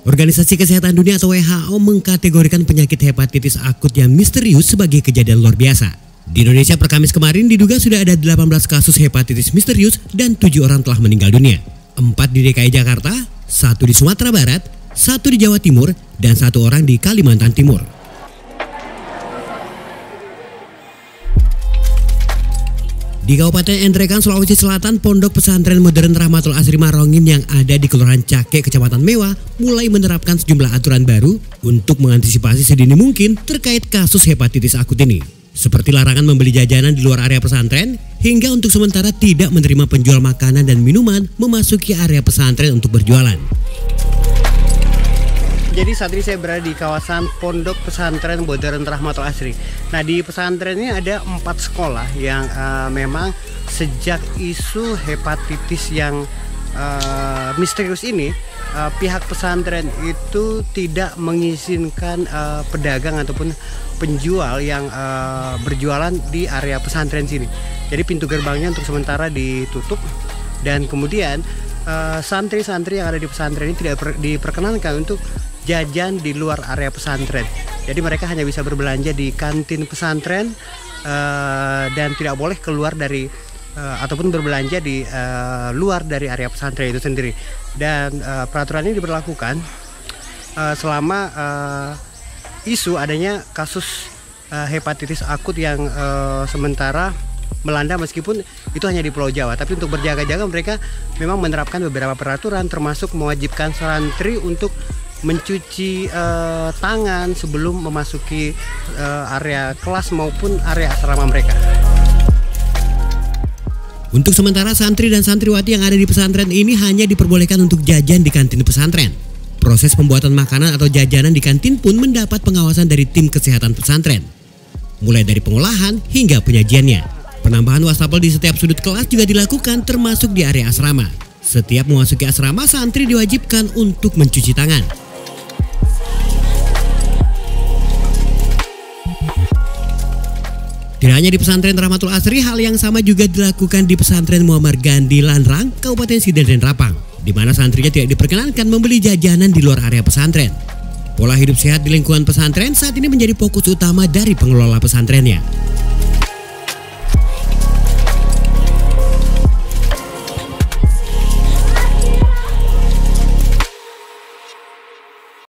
Organisasi Kesehatan Dunia atau WHO mengkategorikan penyakit hepatitis akut yang misterius sebagai kejadian luar biasa. Di Indonesia per Kamis kemarin diduga sudah ada 18 kasus hepatitis misterius dan 7 orang telah meninggal dunia. 4 di DKI Jakarta, 1 di Sumatera Barat, 1 di Jawa Timur, dan 1 orang di Kalimantan Timur. Di Kabupaten Entrekan, Sulawesi Selatan, Pondok Pesantren Modern Rahmatul Asri Marongin yang ada di Kelurahan Cake, Kecamatan Mewah, mulai menerapkan sejumlah aturan baru untuk mengantisipasi sedini mungkin terkait kasus hepatitis akut ini. Seperti larangan membeli jajanan di luar area pesantren, hingga untuk sementara tidak menerima penjual makanan dan minuman memasuki area pesantren untuk berjualan. Jadi saat ini saya berada di kawasan Pondok Pesantren Modern Rahmatul Asri. Nah, di pesantren ini ada 4 sekolah yang memang sejak isu hepatitis yang misterius ini, pihak pesantren itu tidak mengizinkan pedagang ataupun penjual yang berjualan di area pesantren sini. Jadi pintu gerbangnya untuk sementara ditutup, dan kemudian santri-santri yang ada di pesantren ini tidak diperkenankan untuk jajan di luar area pesantren. Jadi mereka hanya bisa berbelanja di kantin pesantren dan tidak boleh keluar dari ataupun berbelanja di luar dari area pesantren itu sendiri. Dan peraturan ini diberlakukan selama isu adanya kasus hepatitis akut yang sementara melanda, meskipun itu hanya di Pulau Jawa. Tapi untuk berjaga-jaga mereka memang menerapkan beberapa peraturan, termasuk mewajibkan santri untuk mencuci tangan sebelum memasuki area kelas maupun area asrama mereka. Untuk sementara santri dan santriwati yang ada di pesantren ini hanya diperbolehkan untuk jajan di kantin pesantren. Proses pembuatan makanan atau jajanan di kantin pun mendapat pengawasan dari tim kesehatan pesantren, mulai dari pengolahan hingga penyajiannya. Penambahan wastafel di setiap sudut kelas juga dilakukan, termasuk di area asrama. Setiap memasuki asrama, santri diwajibkan untuk mencuci tangan. Tidak hanya di pesantren Rahmatul Asri, hal yang sama juga dilakukan di pesantren Muhammad Gandhi Lanrang, Kabupaten Sidenren Rapang, di mana santrinya tidak diperkenankan membeli jajanan di luar area pesantren. Pola hidup sehat di lingkungan pesantren saat ini menjadi fokus utama dari pengelola pesantrennya.